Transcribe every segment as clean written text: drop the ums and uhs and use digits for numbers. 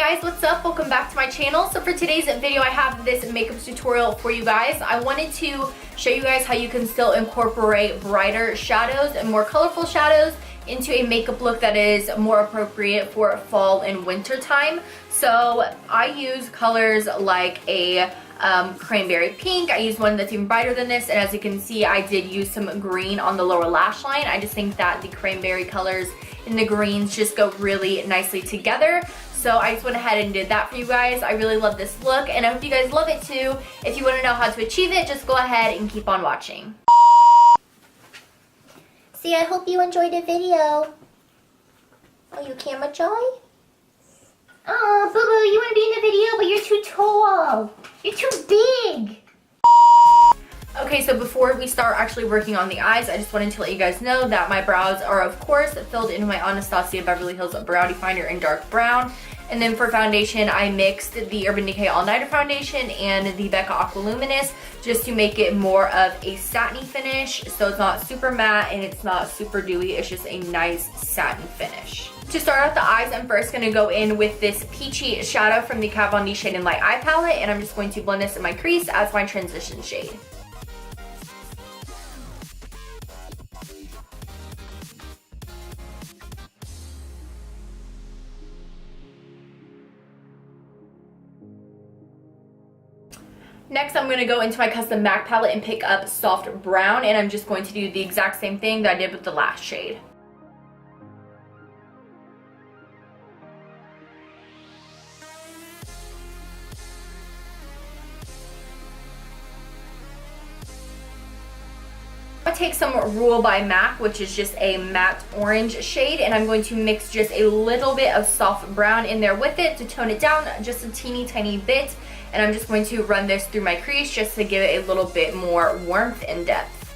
guys, what's up? Welcome back to my channel. So for today's video, I have this makeup tutorial for you guys. I wanted to show you guys how you can still incorporate brighter shadows and more colorful shadows into a makeup look that is more appropriate for fall and winter time. So I use colors like a cranberry pink. I use one that's even brighter than this, and as you can see, I did use some green on the lower lash line. I just think that the cranberry colors and the greens just go really nicely together. So I just went ahead and did that for you guys. I really love this look, and I hope you guys love it too. If you want to know how to achieve it, just go ahead and keep on watching. See, I hope you enjoyed the video. Oh, you camera joy? Oh, Boo-Boo, you want to be in the video, but you're too tall. You're too big. Okay, so before we start actually working on the eyes, I just wanted to let you guys know that my brows are, of course, filled in my Anastasia Beverly Hills Brow Definer in dark brown. And then for foundation, I mixed the Urban Decay All Nighter foundation and the Becca Aqua Luminous just to make it more of a satiny finish. So it's not super matte and it's not super dewy. It's just a nice satin finish. To start out the eyes, I'm first going to go in with this peachy shadow from the Kat Von D Shade and Light Eye Palette, and I'm just going to blend this in my crease as my transition shade. Next, I'm going to go into my custom MAC palette and pick up Soft Brown, and I'm just going to do the exact same thing that I did with the last shade. I'm going to take some Rule by MAC, which is just a matte orange shade, and I'm going to mix just a little bit of Soft Brown in there with it to tone it down just a teeny tiny bit. And I'm just going to run this through my crease just to give it a little bit more warmth and depth.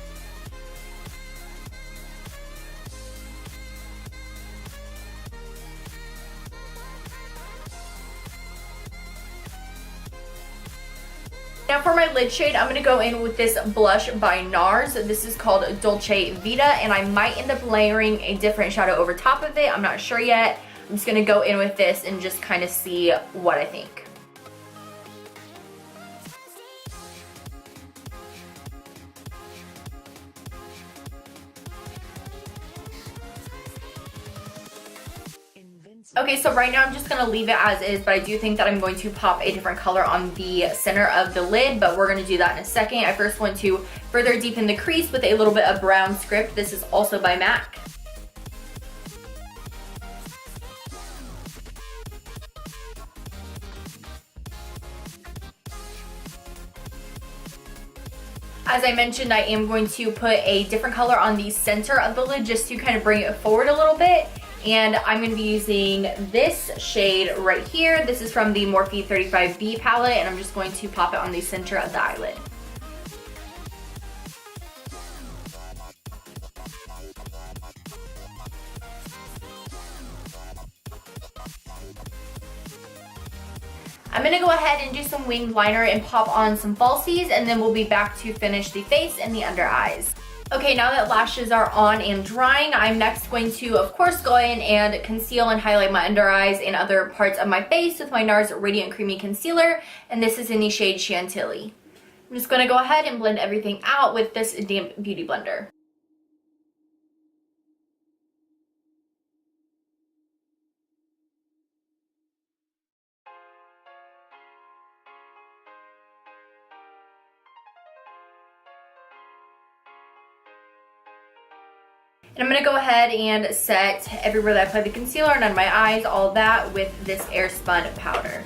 Now for my lid shade, I'm going to go in with this blush by Nars. This is called Dolce Vita, and I might end up layering a different shadow over top of it. I'm not sure yet. I'm just going to go in with this and just kind of see what I think. Okay, so right now I'm just going to leave it as is, but I do think that I'm going to pop a different color on the center of the lid, but we're going to do that in a second. I first want to further deepen the crease with a little bit of brown script. This is also by MAC. As I mentioned, I am going to put a different color on the center of the lid just to kind of bring it forward a little bit. And I'm going to be using this shade right here. This is from the Morphe 35B palette, and I'm just going to pop it on the center of the eyelid. I'm going to go ahead and do some winged liner and pop on some falsies, and then we'll be back to finish the face and the under eyes. Okay, now that lashes are on and drying, I'm next going to, of course, go in and conceal and highlight my under eyes and other parts of my face with my Nars Radiant Creamy Concealer, and this is in the shade Chantilly. I'm just going to go ahead and blend everything out with this damp beauty blender. And I'm going to go ahead and set everywhere that I applied the concealer and on my eyes, all of that, with this Airspun powder.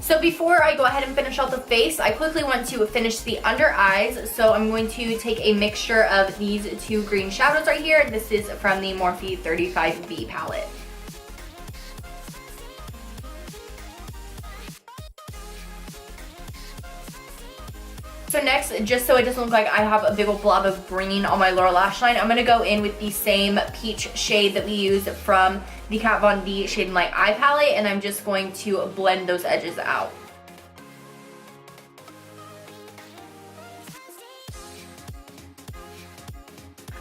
So before I go ahead and finish out the face, I quickly want to finish the under eyes. So I'm going to take a mixture of these two green shadows right here. This is from the Morphe 35B palette. So next, just so it doesn't look like I have a big old blob of green on my lower lash line, I'm going to go in with the same peach shade that we used from the Kat Von D Shade and Light Eye Palette, and I'm just going to blend those edges out.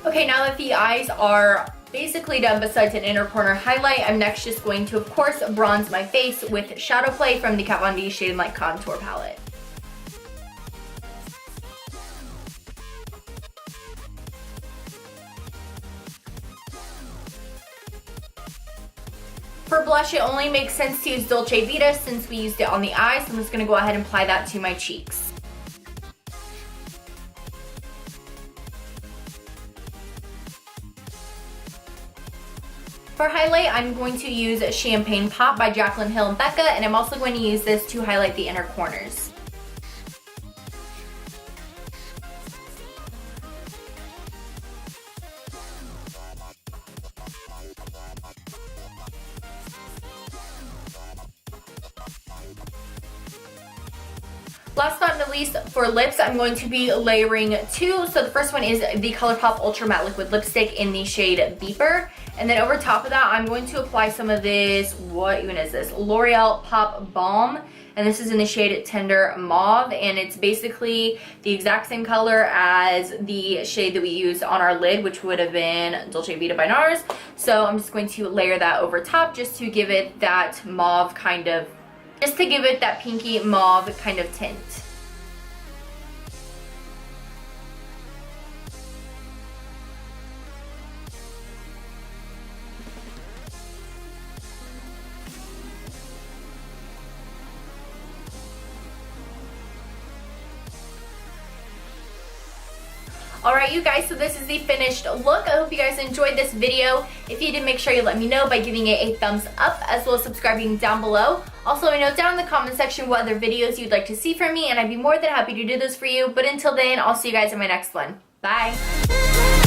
Okay, now that the eyes are basically done besides an inner corner highlight, I'm next just going to, of course, bronze my face with Shadowplay from the Kat Von D Shade and Light Contour Palette. For blush, it only makes sense to use Dolce Vita since we used it on the eyes, so I'm just going to go ahead and apply that to my cheeks. For highlight, I'm going to use Champagne Pop by Jaclyn Hill and Becca, and I'm also going to use this to highlight the inner corners. Last but not least, for lips, I'm going to be layering two. So the first one is the Colourpop Ultra Matte Liquid Lipstick in the shade Beeper. And then over top of that, I'm going to apply some of this, what even is this? L'Oreal Pop Balm. And this is in the shade Tender Mauve. And it's basically the exact same color as the shade that we used on our lid, which would have been Dolce Vita by Nars. So I'm just going to layer that over top just to give it that mauve kind of, just to give it that pinky mauve kind of tint. Alright you guys, so this is the finished look. I hope you guys enjoyed this video. If you did, make sure you let me know by giving it a thumbs up as well as subscribing down below. Also, let me know down in the comment section what other videos you'd like to see from me, and I'd be more than happy to do those for you. But until then, I'll see you guys in my next one. Bye!